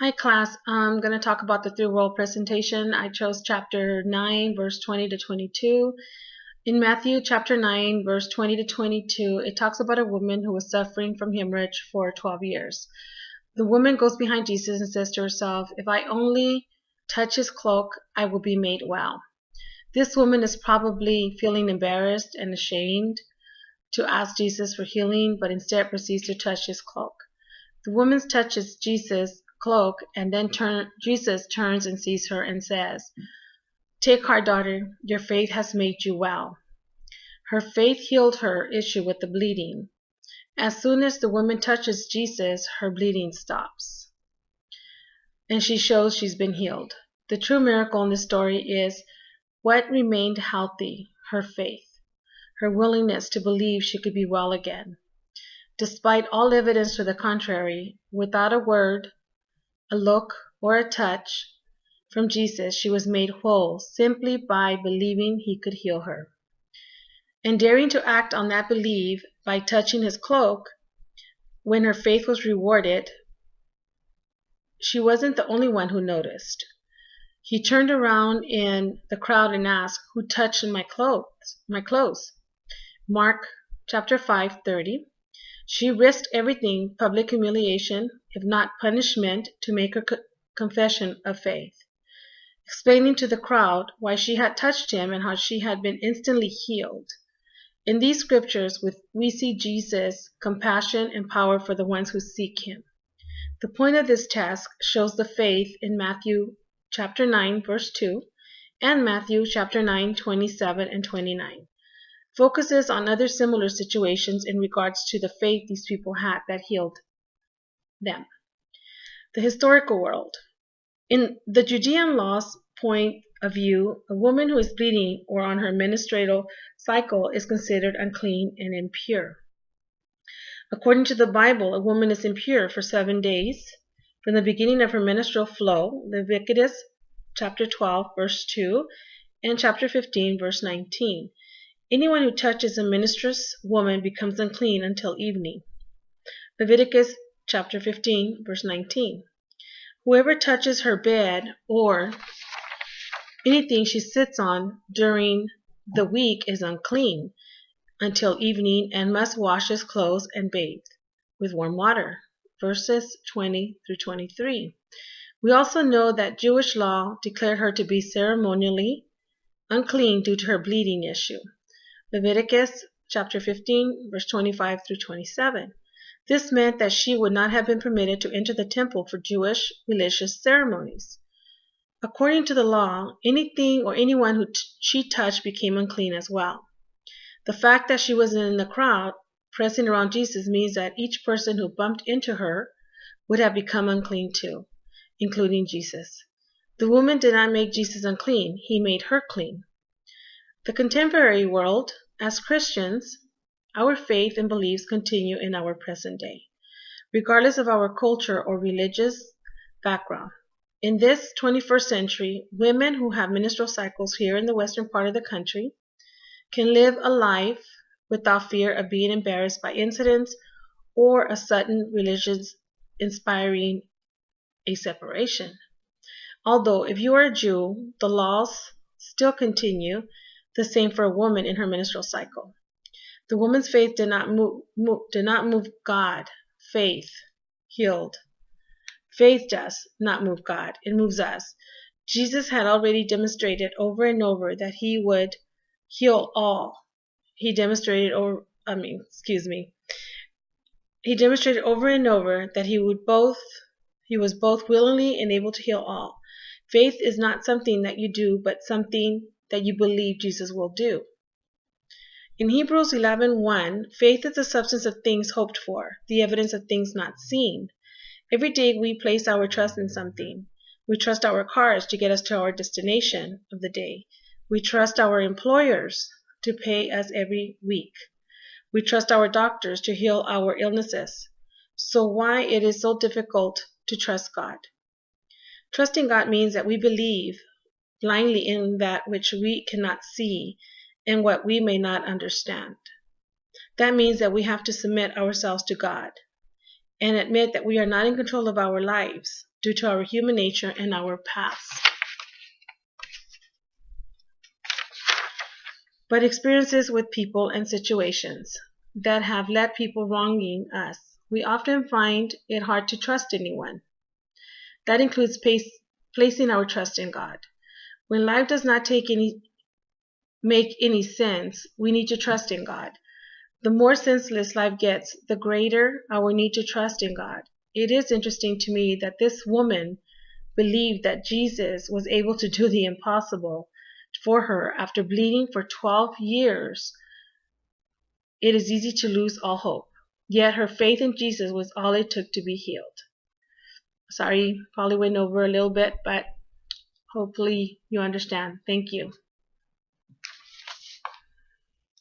Hi class, I'm going to talk about the through world presentation. I chose chapter 9 verse 20 to 22. In Matthew chapter 9 verse 20 to 22, it talks about a woman who was suffering from hemorrhage for 12 years. The woman goes behind Jesus and says to herself, if I only touch his cloak, I will be made well. This woman is probably feeling embarrassed and ashamed to ask Jesus for healing, but instead proceeds to touch his cloak. The woman touches Jesus' cloak, and then Jesus turns and sees her and says, take heart, daughter, your faith has made you well. Her faith healed her issue with the bleeding. As soon as the woman touches Jesus, her bleeding stops, and she shows she's been healed. The true miracle in this story is what remained healthy, her faith, her willingness to believe she could be well again. Despite all evidence to the contrary, without a word, a look, or a touch from Jesus, she was made whole simply by believing he could heal her. And daring to act on that belief by touching his cloak, when her faith was rewarded, she wasn't the only one who noticed. He turned around in the crowd and asked, who touched my clothes? Mark chapter 5:30. She risked everything, public humiliation, if not punishment, to make her confession of faith, explaining to the crowd why she had touched him and how she had been instantly healed. In these scriptures, we see Jesus' compassion and power for the ones who seek him. The point of this task shows the faith in Matthew chapter 9, verse 2, and Matthew chapter 9, 27 and 29. Focuses on other similar situations in regards to the faith these people had that healed them. The historical world. In the Judean law's point of view, a woman who is bleeding or on her menstrual cycle is considered unclean and impure. According to the Bible, a woman is impure for 7 days from the beginning of her menstrual flow, Leviticus chapter 12, verse 2, and chapter 15, verse 19. Anyone who touches a menstruous woman becomes unclean until evening. Leviticus chapter 15, verse 19. Whoever touches her bed or anything she sits on during the week is unclean until evening and must wash his clothes and bathe with warm water. Verses 20 through 23. We also know that Jewish law declared her to be ceremonially unclean due to her bleeding issue. Leviticus chapter 15, verse 25 through 27. This meant that she would not have been permitted to enter the temple for Jewish religious ceremonies. According to the law, anything or anyone who she touched became unclean as well. The fact that she was in the crowd pressing around Jesus means that each person who bumped into her would have become unclean too, including Jesus. The woman did not make Jesus unclean, he made her clean. The contemporary world, as Christians, our faith and beliefs continue in our present day, regardless of our culture or religious background. In this 21st century, women who have menstrual cycles here in the western part of the country can live a life without fear of being embarrassed by incidents or a sudden religious inspiring a separation. Although if you are a Jew, the laws still continue the same for a woman in her menstrual cycle. The woman's faith did not move God. Faith healed. Faith does not move God. It moves us. Jesus had already demonstrated over and over that he would heal all. He demonstrated over and over that he was both willingly and able to heal all. Faith is not something that you do, but something that you believe Jesus will do. In Hebrews 11:1, faith is the substance of things hoped for, the evidence of things not seen. Every day we place our trust in something. We trust our cars to get us to our destination of the day. We trust our employers to pay us every week. We trust our doctors to heal our illnesses. So why it is so difficult to trust God? Trusting God means that we believe blindly in that which we cannot see and what we may not understand. That means that we have to submit ourselves to God. and admit that we are not in control of our lives due to our human nature and our past. But experiences with people and situations that have led people wronging us, we often find it hard to trust anyone. That includes placing our trust in God. When life does not make any sense, we need to trust in God. The more senseless life gets, the greater our need to trust in God. It is interesting to me that this woman believed that Jesus was able to do the impossible for her after bleeding for 12 years. It is easy to lose all hope. Yet her faith in Jesus was all it took to be healed. Sorry, probably went over a little bit, but hopefully you understand. Thank you.